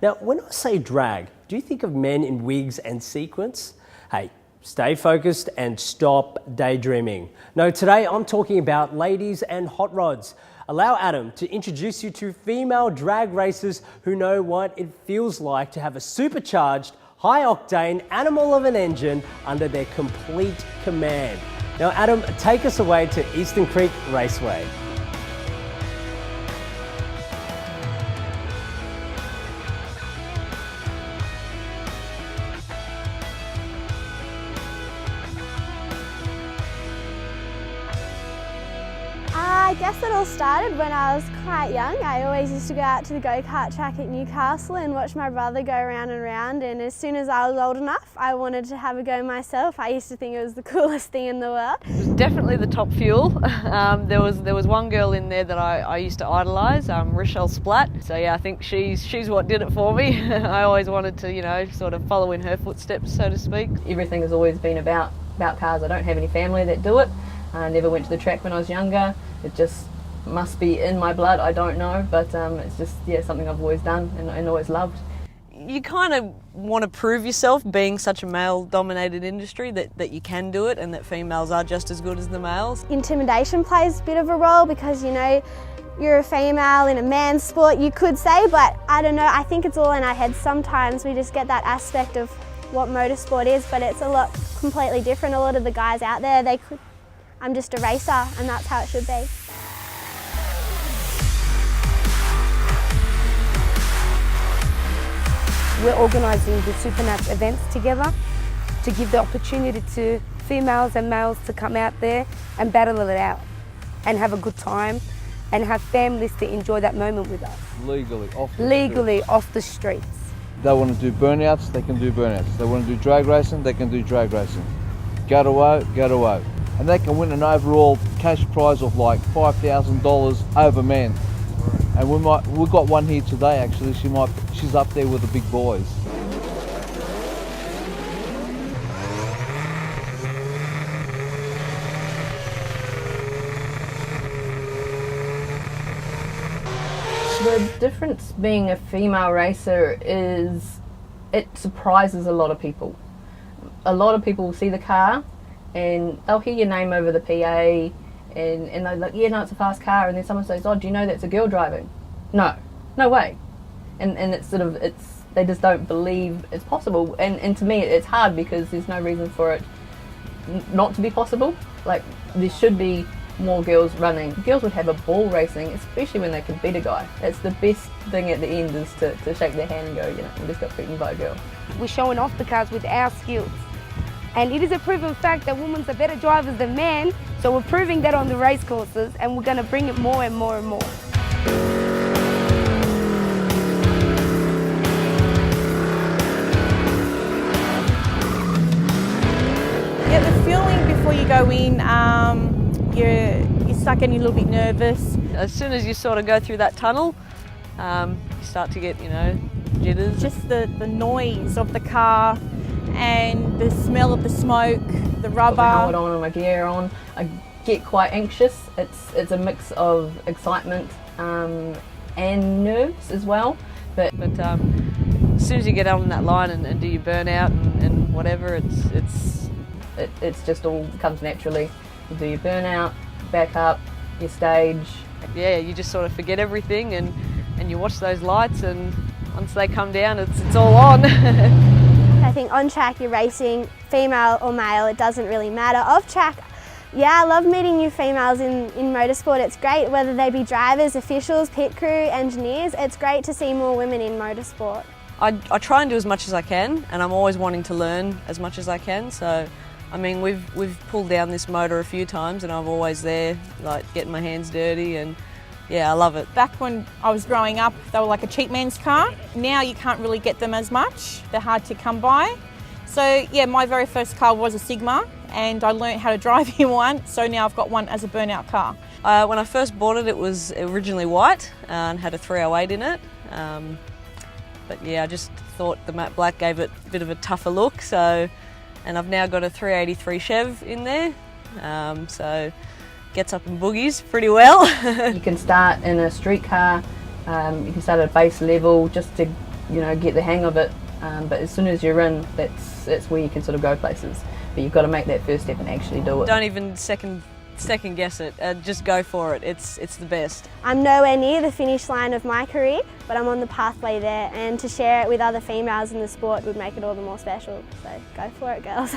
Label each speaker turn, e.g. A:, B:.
A: Now, when I say drag, do you think of men in wigs and sequins? Hey, stay focused and stop daydreaming. No, today I'm talking about ladies and hot rods. Allow Adam to introduce you to female drag racers who know what it feels like to have a supercharged, high-octane animal of an engine under their complete command. Now, Adam, take us away to Eastern Creek Raceway.
B: I guess it all started when I was quite young. I always used to go out to the go-kart track at Newcastle and watch my brother go round and round, and as soon as I was old enough I wanted to have a go myself. I used to think it was the coolest thing in the world.
C: It was definitely the top fuel. There was one girl in there that I used to idolise, Rochelle Splat. So yeah, I think she's what did it for me. I always wanted to, you know, sort of follow in her footsteps, so to speak. Everything has always been about cars. I don't have any family that do it. I never went to the track when I was younger. It just must be in my blood, I don't know, but it's just, yeah, something I've always done and always loved. You kind of want to prove yourself, being such a male-dominated industry, that you can do it and that females are just as good as the males.
B: Intimidation plays a bit of a role because, you know, you're a female in a man's sport, you could say, but I don't know, I think it's all in our heads sometimes. We just get that aspect of what motorsport is, but it's a lot completely different. A lot of the guys out there, I'm just a racer, and that's how it should be.
D: We're organising the Supernats events together to give the opportunity to females and males to come out there and battle it out and have a good time and have families to enjoy that moment with us. Legally off the streets.
E: They want to do burnouts, they can do burnouts. They want to do drag racing, they can do drag racing. Go to woe. And they can win an overall cash prize of like $5,000 over man. And we've got one here today actually. She's up there with the big boys.
C: The difference being a female racer is it surprises a lot of people. A lot of people will see the car and they'll hear your name over the PA and they're like, yeah, no, it's a fast car, and then someone says, oh, do you know that's a girl driving? No way. And it's sort of, they just don't believe it's possible, and to me it's hard because there's no reason for it not to be possible. Like, there should be more girls running. Girls would have a ball racing, especially when they can beat a guy. It's the best thing at the end is to shake their hand and go, you know, we just got beaten by a girl.
D: We're showing off the cars with our skills. And it is a proven fact that women are better drivers than men, so we're proving that on the race courses, and we're going to bring it more and more and more.
F: Yeah, the feeling before you go in, you start getting a little bit nervous.
C: As soon as you sort of go through that tunnel, you start to get, you know, jitters.
F: Just the noise of the car and the smell of the smoke, the rubber.
C: Got my helmet on and my gear on. I get quite anxious. It's a mix of excitement and nerves as well. But as soon as you get on that line and do your burnout and whatever, it's just all comes naturally. You do your burnout, back up, your stage. Yeah, you just sort of forget everything and you watch those lights, and once they come down, it's all on.
B: I think on track you're racing, female or male, it doesn't really matter. Off track, yeah, I love meeting new females in motorsport. It's great, whether they be drivers, officials, pit crew, engineers. It's great to see more women in motorsport.
C: I try and do as much as I can, and I'm always wanting to learn as much as I can. So, I mean, we've pulled down this motor a few times, and I'm always there, like getting my hands dirty, and yeah, I love it.
F: Back when I was growing up, they were like a cheap man's car. Now you can't really get them as much. They're hard to come by. So yeah, my very first car was a Sigma, and I learnt how to drive in one, so now I've got one as a burnout car.
C: When I first bought it, it was originally white and had a 308 in it. But yeah, I just thought the matte black gave it a bit of a tougher look, and I've now got a 383 Chev in there, so gets up and boogies pretty well. You can start in a street car, you can start at a base level just to you know, get the hang of it. But as soon as you're in, that's where you can sort of go places. But you've got to make that first step and actually do it.
G: Don't even second guess it. Just go for it. It's the best.
B: I'm nowhere near the finish line of my career, but I'm on the pathway there, and to share it with other females in the sport would make it all the more special. So go for it, girls.